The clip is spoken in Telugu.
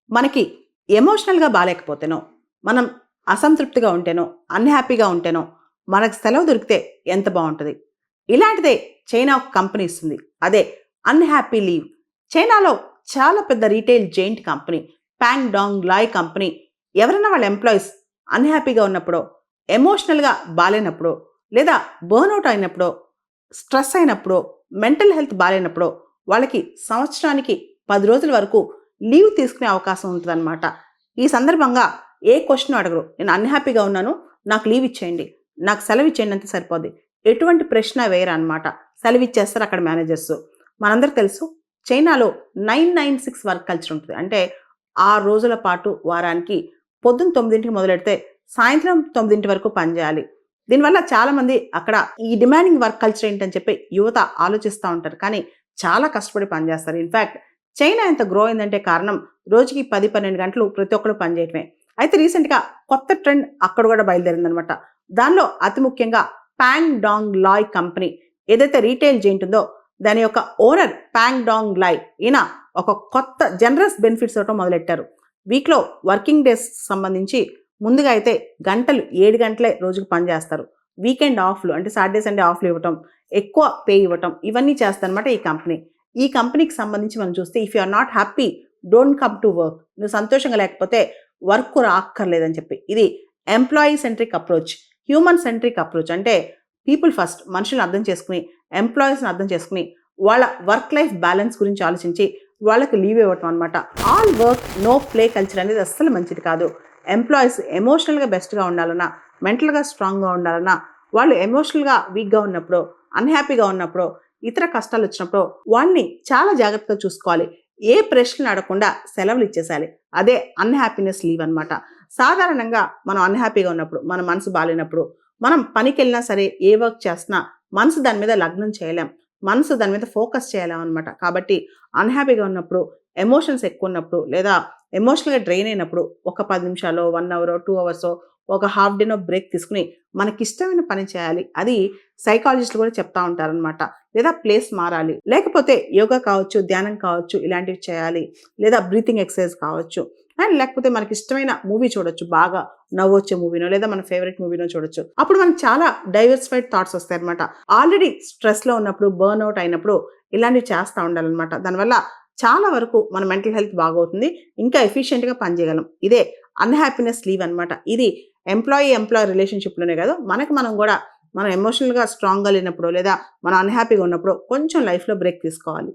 మనకి ఎమోషనల్‌గా బాలేకపోతేనో, మనం అసంతృప్తిగా ఉంటేనో, అన్‌హ్యాపీగా ఉంటేనో, మనకు సెలవు దొరికితే ఎంత బావుంటది. ఇలాంటిదే చైనా ఒక కంపెనీ ఇస్తుంది. అదే అన్‌హ్యాపీ లీవ్. చైనాలో చాలా పెద్ద retail giant company. Pang Dong Lai company ఎవరైనా వాళ్ళ ఎంప్లాయీస్ అన్‌హ్యాపీగా ఉన్నప్పుడో, ఎమోషనల్‌గా బాలేనప్పుడో, లేదా బర్న్‌ఔట్ అయినప్పుడో, స్ట్రెస్ అయినప్పుడో, మెంటల్ హెల్త్ బాలేనప్పుడో, వాళ్ళకి సంవత్సరానికి 10 రోజుల వరకు లీవ్ తీసుకునే అవకాశం ఉంటదనమాట. ఈ సందర్భంగా ఏ క్వెషన్ అడగరు. నేను అన్‌హ్యాపీగా ఉన్నాను. నాకు లీవ్ ఇచ్చేయండి. నాకు సెలవు ఇచ్చేయండి అంతే సరిపోద్ది. ఎటువంటి ప్రశ్న వేయరనమాట. సెలవిచ్చేస్తారు అక్కడ మేనేజర్సు. మనందరికి తెలుసు చైనాలో 996 వర్క్ కల్చర్ ఉంటది. అంటే 6 రోజుల పాటు వారానికి పొద్దున 9కి మొదలెడితే సాయంత్రం 9 వరకు పని చేయాలి. దీనివల్ల చాలామంది అక్కడ ఈ డిమాండింగ్ వర్క్ కల్చర్ ఏంటని చెప్పి యువత ఆలోచిస్తా ఉంటారు. కానీ చాలా కష్టపడి పనిచేస్తారు. ఇన్‌ఫాక్ట్ చైనా ఎంత గ్రో అయిందంటే కారణం రోజుకి 10, 12 గంటలు ప్రతి ఒక్కళ్ళు పనిచేయటమే. అయితే రీసెంట్‌గా కొత్త ట్రెండ్ అక్కడ కూడా బయలుదేరిందనమాట. దానిలో అతి ముఖ్యంగా పాంగ్ డాంగ్ లాయ్ కంపెనీ ఏదైతే రీటైల్ జెయింట్ ఉందో దాని యొక్క ఓనర్ పాంగ్ డాంగ్ లాయ్ ఈయన ఒక కొత్త జనరస్ బెనిఫిట్స్ ఇవ్వటం మొదలెట్టారు. వీక్‌లో వర్కింగ్ డేస్ సంబంధించి ముందుగా అయితే గంటలు 7 గంటలే రోజుకి పనిచేస్తారు. వీకెండ్ ఆఫ్‌లు అంటే సాటర్‌డే, సండే ఆఫ్‌లు ఇవ్వటం, ఎక్కువ పే ఇవ్వటం ఇవన్నీ చేస్తదనమాట ఈ కంపెనీ. ఈ కంపెనీకి సంబంధించి మనం చూస్తే if you are not happy don't come to work. నువ్వు సంతోషంగా లేకపోతే వర్క్ రాక్కర్లేదని చెప్పి. ఇది employee centric approach, human centric approach. అంటే పీపుల్ ఫస్ట్ మనుషులను అర్థం చేసుకుని, ఎంప్లాయీస్‌ని అర్థం చేసుకుని, వాళ్ళ వర్క్ లైఫ్ బ్యాలెన్స్ గురించి ఆలోచించి వాళ్ళకి లీవ్ ఇవ్వటం అనమాట. All work no play culture అనేది అస్సలు మంచిది కాదు. ఎంప్లాయీస్ ఎమోషనల్‌గా బెస్ట్‌గా ఉండాలన్నా, మెంటల్‌గా స్ట్రాంగ్‌గా ఉండాలన్నా, వాళ్ళు ఎమోషనల్‌గా వీక్‌గా ఉన్నప్పుడో, అన్‌హ్యాపీగా ఉన్నప్పుడో, ఇతర కష్టాలు వచ్చినప్పుడు వాళ్ళని చాలా జాగ్రత్తగా చూసుకోవాలి. ఏ ప్రశ్నలు అడగకుండా సెలవులు ఇచ్చేసేయాలి. అదే అన్‌హ్యాపీనెస్ లీవ్ అనమాట. సాధారణంగా మనం అన్‌హ్యాపీగా ఉన్నప్పుడు, మన మనసు బాలేనప్పుడు, మనం పనికెళ్ళినా సరే, ఏ వర్క్ చేస్తున్నా మనసు దాని మీద లగ్నం చేయలేం. మనసు దాని మీద ఫోకస్ చేయలేం అనమాట. కాబట్టి అన్‌హ్యాపీగా ఉన్నప్పుడు, ఎమోషన్స్ ఎక్కువున్నప్పుడు, లేదా ఎమోషనల్‌గా డ్రైన్ అయినప్పుడు ఒక 10 నిమిషాలో, 1 అవరో, 2 అవర్సో, ఒక హాఫ్ డేనో బ్రేక్ తీసుకొని మనకిష్టమైన పని చేయాలి. అది సైకాలజిస్టులు కూడా చెప్తా ఉంటారనమాట. లేదా ప్లేస్ మారాలి. లేకపోతే యోగా కావచ్చు, ధ్యానం కావచ్చు, ఇలాంటివి చేయాలి. లేదా బ్రీతింగ్ ఎక్సర్సైజ్ కావచ్చు. అండ్ లేకపోతే మనకిష్టమైన మూవీ చూడొచ్చు. బాగా నవ్వొచ్చే మూవీనో, లేదా మన ఫేవరెట్ మూవీనో చూడొచ్చు. అప్పుడు మనకు చాలా డైవర్సిఫైడ్ థాట్స్ వస్తాయన్నమాట. ఆల్రెడీ స్ట్రెస్‌లో ఉన్నప్పుడు, బర్న్‌ఔట్ అయినప్పుడు ఇలాంటివి చేస్తా ఉండాలన్నమాట. దానివల్ల చాలా వరకు మన మెంటల్ హెల్త్ బాగవుతుంది. ఇంకా ఎఫిషియెంట్‌గా పని చేయగలం. ఇదే అన్‌హ్యాపీనెస్ లీవ్ అనమాట. ఇది ఎంప్లాయీ రిలేషన్‌షిప్‌లోనే కాదు, మనకు మనం గూడా మనం ఎమోషనల్‌గా స్ట్రాంగ్‌గా లేనప్పుడో, లేదా మనం అన్‌హ్యాపీగా ఉన్నప్పుడో కొంచెం లైఫ్‌లో బ్రేక్ తీసుకోవాలి.